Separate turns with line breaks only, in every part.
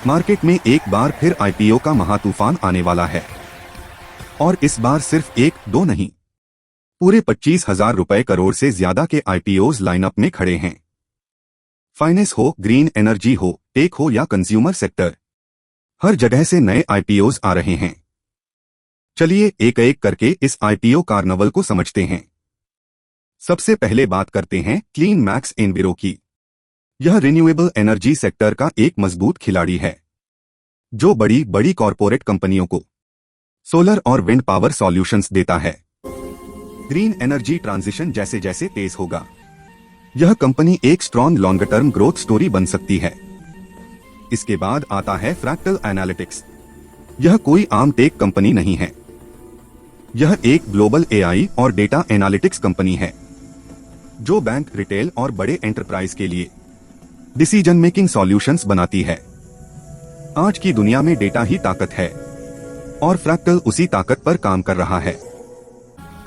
Market में एक बार फिर आईपीओ का महातूफान आने वाला है और इस बार सिर्फ एक दो नहीं, पूरे 25,000 रुपए करोड़ से ज्यादा के आईपीओज लाइनअप में खड़े हैं। फाइनेंस हो, ग्रीन एनर्जी हो, टेक हो या कंज्यूमर सेक्टर, हर जगह से नए आईपीओज आ रहे हैं। चलिए एक एक करके इस आईपीओ कार्निवल को समझते हैं। सबसे पहले बात करते हैं क्लीन मैक्स एनविरो की। यह रिन्यूएबल एनर्जी सेक्टर का एक मजबूत खिलाड़ी है जो बड़ी बड़ी कॉरपोरेट कंपनियों को सोलर और विंड पावर सॉल्यूशंस देता है। ग्रीन एनर्जी ट्रांजिशन जैसे जैसे तेज होगा, यह कंपनी एक strong long term growth story बन सकती है। इसके बाद आता है फ्रैक्टल एनालिटिक्स। यह कोई आम टेक कंपनी नहीं है, यह एक ग्लोबल एआई और डेटा एनालिटिक्स कंपनी है जो बैंक, रिटेल और बड़े एंटरप्राइज के लिए डिसीजन मेकिंग सॉल्यूशंस बनाती है। आज की दुनिया में डेटा ही ताकत है और फ्रैक्टल उसी ताकत पर काम कर रहा है।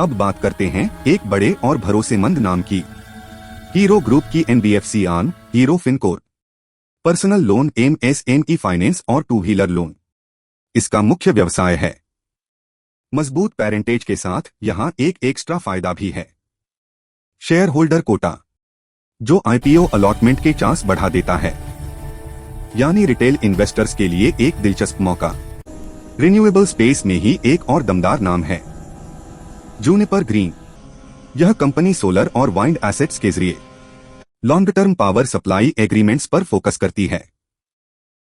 अब बात करते हैं एक बड़े और भरोसेमंद नाम की, हीरो ग्रुप की NBFC arm Hero FinCorp. Personal loan, MSME finance और टू व्हीलर लोन इसका मुख्य व्यवसाय है। मजबूत पेरेंटेज के साथ यहां एक एक्स्ट्रा फायदा भी है, शेयर होल्डर कोटा, जो आईपीओ अलॉटमेंट के चांस बढ़ा देता है, यानी रिटेल इन्वेस्टर्स के लिए एक दिलचस्प मौका। रिन्यूएबल स्पेस में ही एक और दमदार नाम है, जूनिपर ग्रीन। यह कंपनी सोलर और वाइंड एसेट्स के जरिए long term power supply agreements पर फोकस करती है।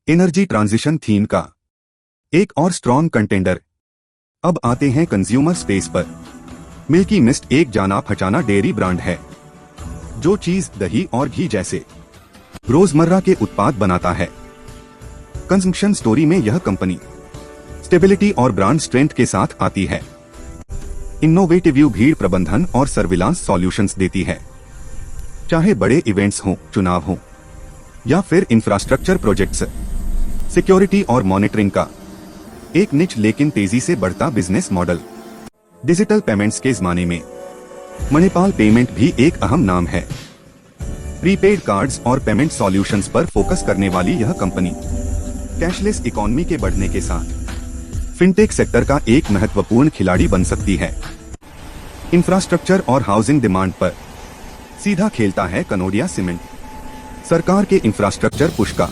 एनर्जी ट्रांजिशन थीम का एक और स्ट्रॉन्ग कंटेंडर। अब आते हैं कंज्यूमर स्पेस पर। मिल्की मिस्ट एक जाना पहचाना डेयरी ब्रांड है जो चीज, दही और घी जैसे रोजमर्रा के उत्पाद बनाता है। कंजम्पशन स्टोरी में यह कंपनी स्टेबिलिटी और ब्रांड स्ट्रेंथ के साथ आती है। इनोवेटिव भीड़ प्रबंधन और सर्विलांस सॉल्यूशंस देती है, चाहे बड़े इवेंट्स हों, चुनाव हों या फिर इंफ्रास्ट्रक्चर प्रोजेक्ट्स। सिक्योरिटी और मॉनिटरिंग का एक निच लेकिन तेजी से बढ़ता बिजनेस मॉडल। डिजिटल पेमेंट्स के जमाने में मणिपाल पेमेंट भी एक अहम नाम है। प्रीपेड कार्ड्स और पेमेंट सॉल्यूशंस पर फोकस करने वाली यह कंपनी कैशलेस इकोनॉमी के बढ़ने के साथ फिनटेक सेक्टर का एक महत्वपूर्ण खिलाड़ी बन सकती है। इंफ्रास्ट्रक्चर और हाउसिंग डिमांड पर सीधा खेलता है कनोडिया सीमेंट। सरकार के इंफ्रास्ट्रक्चर पुश का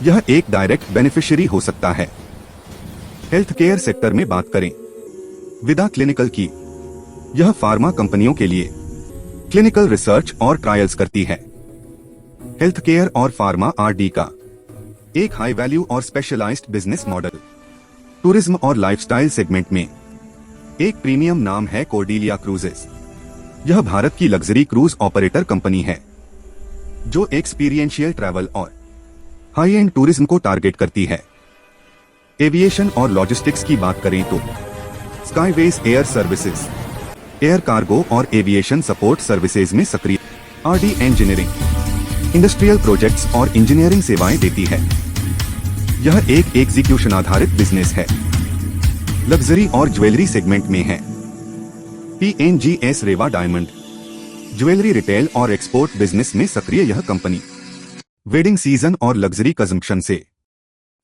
यह एक डायरेक्ट बेनिफिशियरी हो सकता है। हेल्थ केयर सेक्टर में बात करें, विदा क्लिनिकल की, यह फार्मा कंपनियों के लिए क्लिनिकल रिसर्च और ट्रायल्स करती है। हेल्थ केयर और फार्मा आरडी का एक हाई वैल्यू और स्पेशलाइज्ड बिजनेस मॉडल। टूरिज्म और लाइफस्टाइल सेगमेंट में एक प्रीमियम नाम है कॉर्डेलिया क्रूजेस। यह भारत की लग्जरी क्रूज ऑपरेटर कंपनी है जो एक्सपीरियंशियल ट्रैवल और हाई एंड टूरिज्म को टारगेट करती है। एविएशन और लॉजिस्टिक्स की बात करें तो स्काईवेज एयर सर्विसेज एयर कार्गो और एविएशन सपोर्ट सर्विसेज में सक्रिय। आरडी इंजीनियरिंग इंडस्ट्रियल प्रोजेक्ट्स और इंजीनियरिंग सेवाएं देती है। यह एक एग्जीक्यूशन आधारित बिजनेस है, लग्जरी और ज्वेलरी सेगमेंट में है। पीएनजीएस रेवा डायमंड ज्वेलरी रिटेल और एक्सपोर्ट बिजनेस में सक्रिय यह कंपनी वेडिंग सीजन और लग्जरी कंजम्पशन से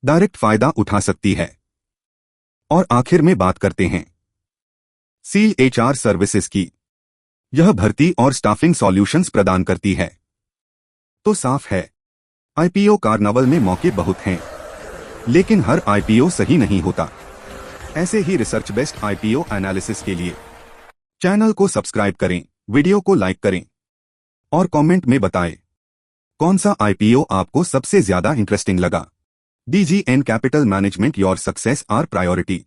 डायरेक्ट फायदा उठा सकती है। और आखिर में बात करते हैं सील एचआर सर्विसेज की। यह भर्ती और स्टाफिंग सॉल्यूशंस प्रदान करती है। तो साफ है, आईपीओ कार्निवल में मौके बहुत हैं, लेकिन हर आईपीओ सही नहीं होता। ऐसे ही रिसर्च बेस्ड आईपीओ एनालिसिस के लिए चैनल को सब्सक्राइब करें, वीडियो को लाइक करें और कमेंट में बताएं कौन सा आईपीओ आपको सबसे ज्यादा इंटरेस्टिंग लगा। DGN capital management, your success our priority.